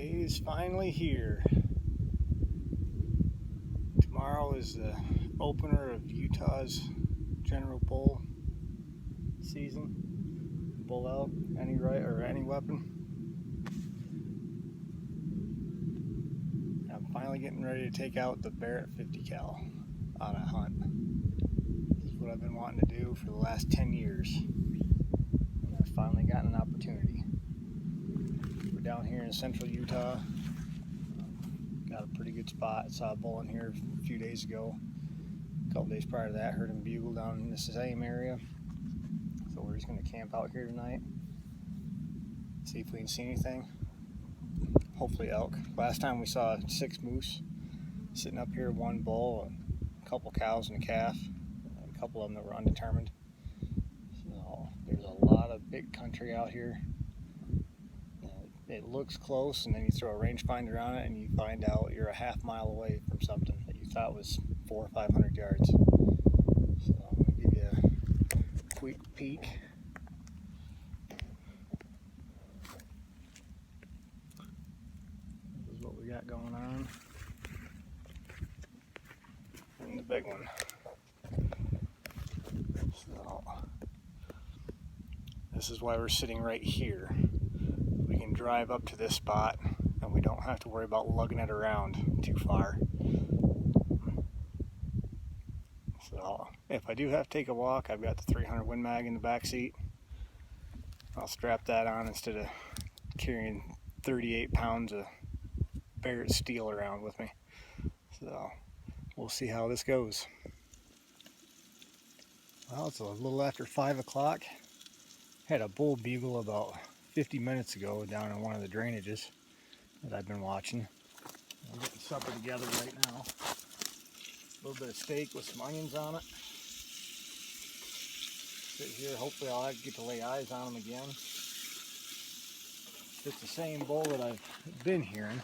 Day is finally here. Tomorrow is the opener of Utah's general bull season. Bull elk, any weapon. I'm finally getting ready to take out the Barrett 50 cal on a hunt. This is what I've been wanting to do for the last 10 years. And I've finally gotten an opportunity. We're down here in central Utah. Got a pretty good spot. Saw a bull in here a few days ago. A couple days prior to that, heard him bugle down in the same area. So we're just going to camp out here tonight. See if we can see anything. Hopefully elk. Last time we saw 6 moose sitting up here, 1 bull, a couple cows and a calf, and a couple of them that were undetermined. So there's a lot of big country out here. It looks close, and then you throw a rangefinder on it and you find out you're a half mile away from something that you thought was 400 or 500 yards. So I'm going to give you a quick peek. This is what we got going on. And the big one. So this is why we're sitting right here. We can drive up to this spot and we don't have to worry about lugging it around too far. So if I do have to take a walk, I've got the 300 Win Mag in the back seat. I'll strap that on instead of carrying 38 pounds of Barrett steel around with me. So we'll see how this goes. Well, it's a little after 5 o'clock. Had a bull bugle about 50 minutes ago down in one of the drainages that I've been watching. I'm getting supper together right now. A little bit of steak with some onions on it. Sit here, hopefully I'll get to lay eyes on him again. It's the same bull that I've been hearing.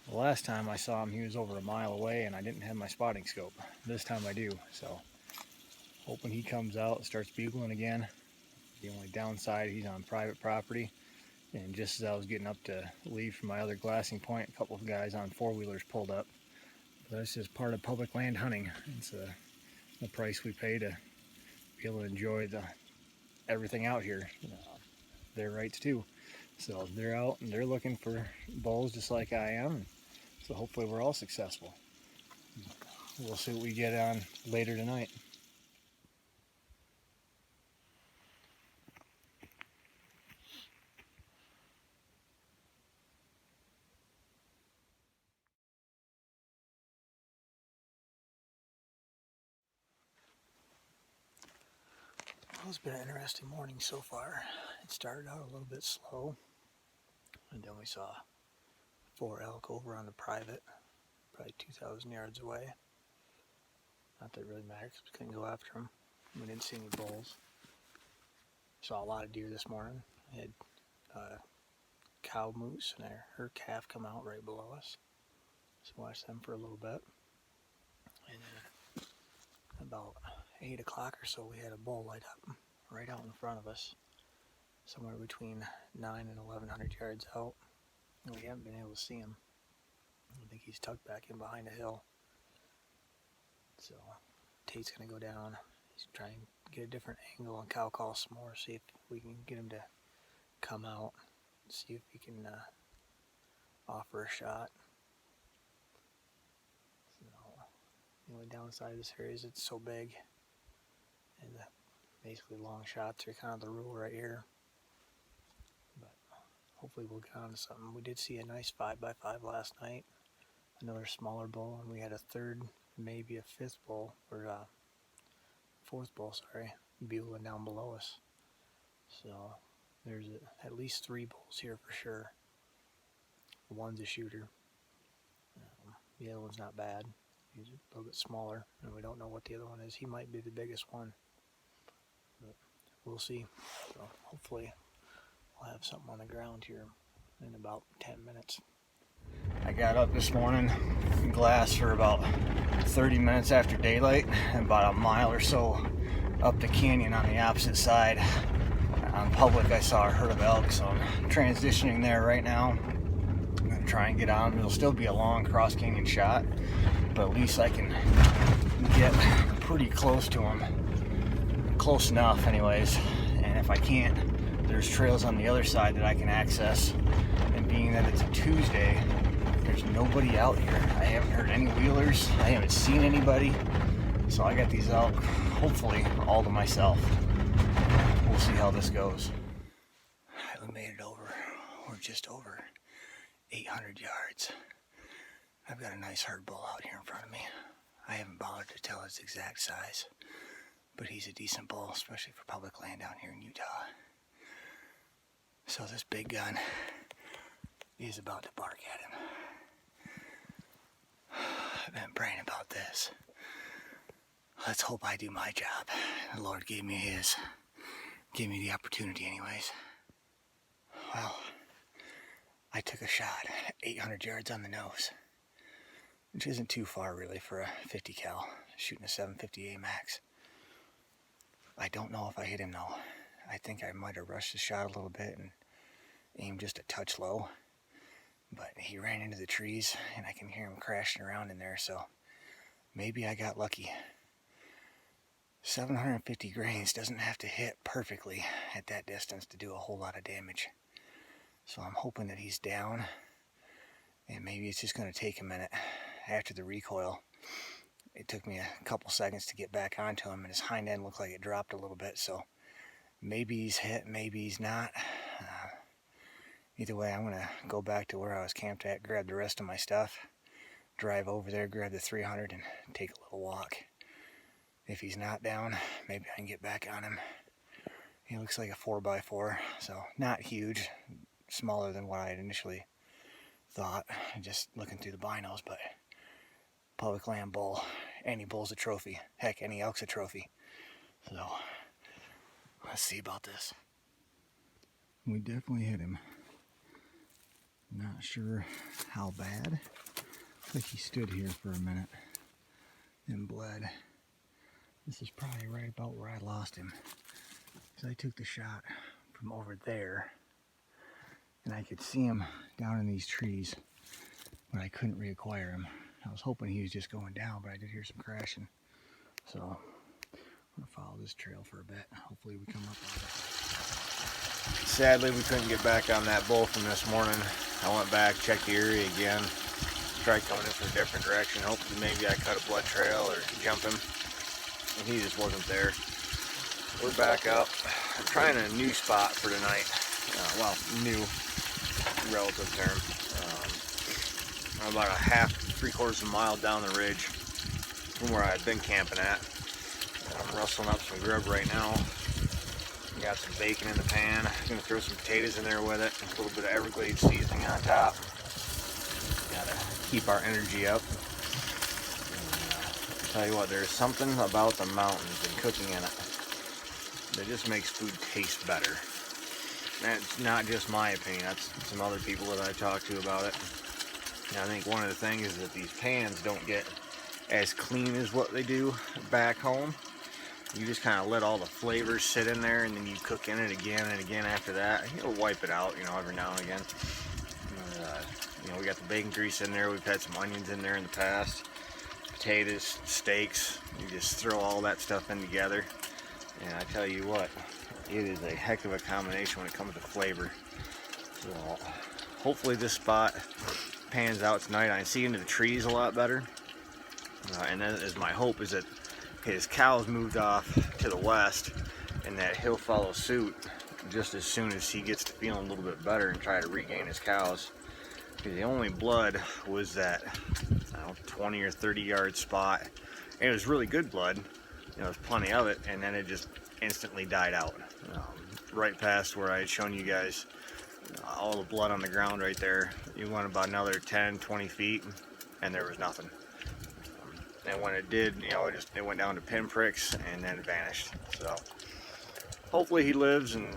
The last time I saw him, he was over a mile away and I didn't have my spotting scope. This time I do, so hoping he comes out and starts bugling again. The only downside, he's on private property, and just as I was getting up to leave from my other glassing point, a couple of guys on 4-wheelers pulled up. But that's just part of public land hunting. It's the price we pay to be able to enjoy everything out here. Their rights too. So they're out and they're looking for bulls just like I am. So hopefully we're all successful. We'll see what we get on later tonight. Well, it's been an interesting morning so far. It started out a little bit slow, and then we saw 4 elk over on the private, probably 2,000 yards away. Not that it really matters, we couldn't go after them. We didn't see any bulls. Saw a lot of deer this morning. We had cow moose and her calf come out right below us. So watched them for a little bit. And then about 8 o'clock or so, we had a bull light up right out in front of us, somewhere between 900 and 1,100 yards out. And we haven't been able to see him. I think he's tucked back in behind a hill. So Tate's going to go down. He's trying to get a different angle on cow call some more, see if we can get him to come out, see if we can offer a shot. The only downside of this area is it's so big, and basically long shots are kind of the rule right here. But hopefully we'll get on to something. We did see a nice 5x5 last night, another smaller bull, and we had a third, maybe a fourth bull, bugling down below us. So there's at least 3 bulls here for sure. One's a shooter. The other one's not bad. He's a little bit smaller, and we don't know what the other one is. He might be the biggest one, but we'll see. So hopefully we'll have something on the ground here in about 10 minutes. I got up this morning and glassed for about 30 minutes after daylight, and about a mile or so up the canyon on the opposite side on public I saw a herd of elk, so I'm transitioning there right now. try and get on him. It'll still be a long cross canyon shot, but at least I can get pretty close to him. Close enough anyways. And if I can't, there's trails on the other side that I can access. And being that it's a Tuesday, there's nobody out here. I haven't heard any wheelers. I haven't seen anybody. So I got these out, hopefully, all to myself. We'll see how this goes. Alright, we made it over. We're just over 800 yards. I've got a nice hard bull out here in front of me. I haven't bothered to tell his exact size, but he's a decent bull, especially for public land down here in Utah. So this big gun is about to bark at him. I've been praying about this. Let's hope I do my job. The Lord gave me his. Gave me the opportunity anyways. Well, I took a shot, 800 yards on the nose, which isn't too far really for a 50 cal, shooting a 750 max. I don't know if I hit him though. I think I might have rushed the shot a little bit and aimed just a touch low, but he ran into the trees and I can hear him crashing around in there, so maybe I got lucky. 750 grains doesn't have to hit perfectly at that distance to do a whole lot of damage. So I'm hoping that he's down, and maybe it's just going to take a minute. After the recoil, it took me a couple seconds to get back onto him, and his hind end looked like it dropped a little bit, so maybe he's hit, maybe he's not. Either way, I'm going to go back to where I was camped at, grab the rest of my stuff, drive over there, grab the 300, and take a little walk. If he's not down, maybe I can get back on him. He looks like a 4x4, so not huge, smaller than what I had initially thought, just looking through the binos, but public land bull. Any bull's a trophy. Heck, any elk's a trophy. So, let's see about this. We definitely hit him. Not sure how bad. Looks like he stood here for a minute and bled. This is probably right about where I lost him. Because I took the shot from over there, and I could see him down in these trees, but I couldn't reacquire him. I was hoping he was just going down, but I did hear some crashing. So, I'm going to follow this trail for a bit. Hopefully we come up on it. Sadly, we couldn't get back on that bull from this morning. I went back, checked the area again, tried coming in from a different direction, hoping maybe I cut a blood trail or jump him. And he just wasn't there. We're back up. I'm trying a new spot for tonight. Well, new, relative term. I'm about a half, 3/4 of a mile down the ridge from where I've been camping at. I'm rustling up some grub right now. Got some bacon in the pan. I'm gonna throw some potatoes in there with it. A little bit of Everglades seasoning on top. Gotta keep our energy up. Tell you what, there's something about the mountains and cooking in it that just makes food taste better. That's not just my opinion, that's some other people that I talk to about it. And I think one of the things is that these pans don't get as clean as what they do back home. You just kind of let all the flavors sit in there, and then you cook in it again and again after that. You'll wipe it out, every now and again. We got the bacon grease in there. We've had some onions in there in the past. Potatoes, steaks, you just throw all that stuff in together, and I tell you what, it is a heck of a combination when it comes to flavor. So hopefully this spot pans out tonight. I can see into the trees a lot better, and that is my hope, is that his cows moved off to the west and that he'll follow suit just as soon as he gets to feeling a little bit better and try to regain his cows. Because the only blood was that 20 or 30 yard spot, and it was really good blood, there was plenty of it, and then it just instantly died out, right past where I had shown you guys all the blood on the ground right there. You went about another 10-20 feet and there was nothing, and when it did, it went down to pinpricks and then it vanished. So hopefully he lives, and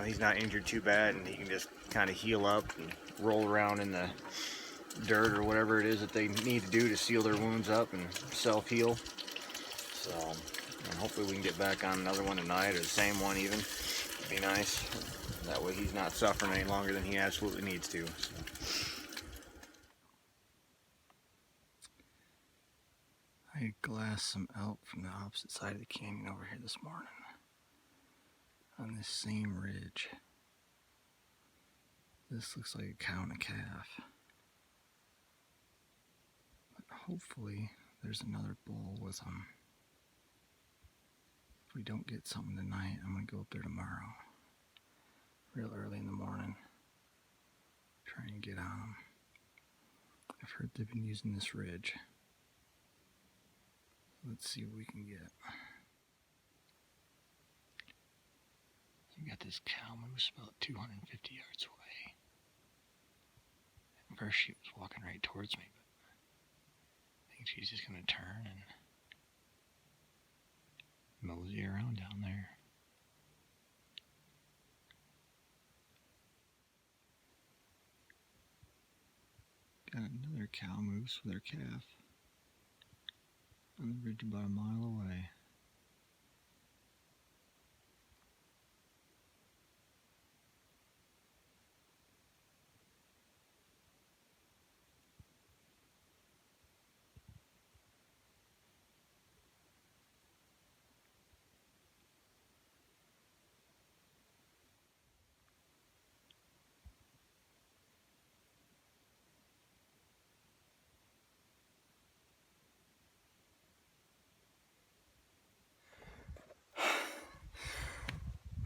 he's not injured too bad, and he can just kind of heal up and roll around in the dirt or whatever it is that they need to do to seal their wounds up and self-heal. So, and hopefully we can get back on another one tonight, or the same one even. It'd be nice. That way he's not suffering any longer than he absolutely needs to. So. I glassed some elk from the opposite side of the canyon over here this morning on this same ridge. This looks like a cow and a calf. But hopefully there's another bull with them. If we don't get something tonight, I'm going to go up there tomorrow. Real early in the morning. Try and get on them. I've heard they've been using this ridge. Let's see what we can get. We got this cow moose about 250 yards away. At first she was walking right towards me, but I think she's just going to turn and mosey around down there. Got another cow moose with her calf on the ridge about a mile away.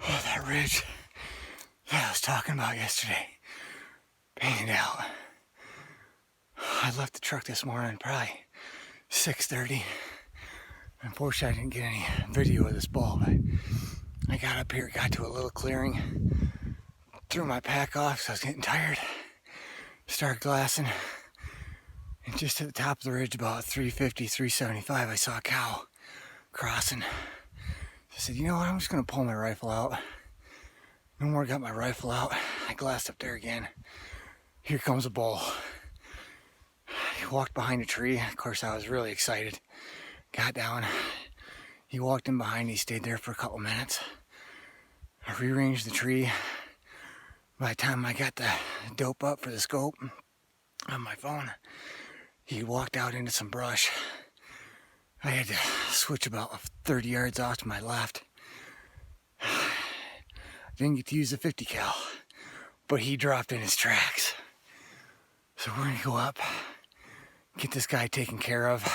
Oh, that ridge that I was talking about yesterday, painted out. I left the truck this morning probably 6:30. Unfortunately, I didn't get any video of this bull, but I got up here, got to a little clearing, threw my pack off because I was getting tired, started glassing, and just at the top of the ridge, about 350, 375, I saw a cow crossing. I said, you know what, I'm just going to pull my rifle out. No more got my rifle out. I glassed up there again. Here comes a bull. He walked behind a tree. Of course, I was really excited. Got down. He walked in behind. He stayed there for a couple minutes. I rearranged the tree. By the time I got the dope up for the scope on my phone, he walked out into some brush. I had to switch about 30 yards off to my left. Didn't get to use the 50 cal, but he dropped in his tracks. So we're gonna go up, get this guy taken care of.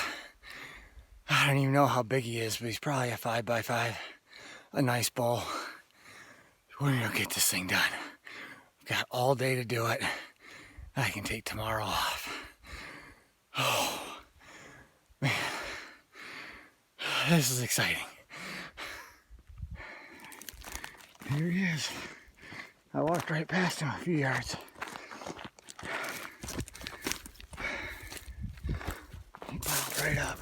I don't even know how big he is, but he's probably a 5x5, a nice bull. We're gonna get this thing done. We've got all day to do it. I can take tomorrow off. Oh, man. This is exciting. Here he is. I walked right past him a few yards. He piled right up.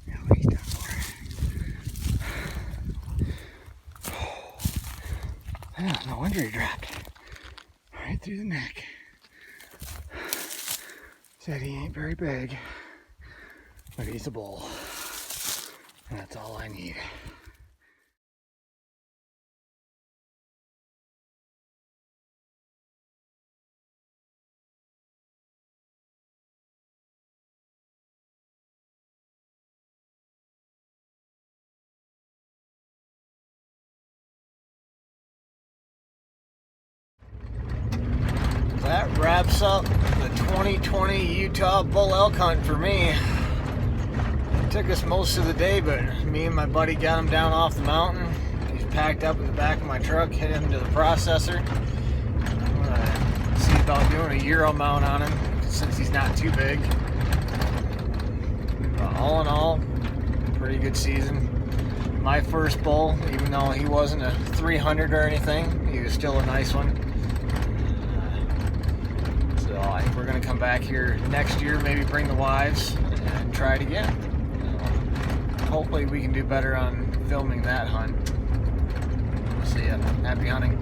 Yeah, what he's done for. Oh, no wonder he dropped. Right through the neck. Said he ain't very big, but he's a bull, and that's all I need. That wraps up the 2020 Utah bull elk hunt for me. It took us most of the day, but me and my buddy got him down off the mountain. He's packed up in the back of my truck, hit him to the processor. I'm gonna see about doing a Euro mount on him since he's not too big. But all in all, pretty good season. My first bull, even though he wasn't a 300 or anything, he was still a nice one. So I think we're going to come back here next year, maybe bring the wives and try it again. Hopefully we can do better on filming that hunt. See ya. Happy hunting.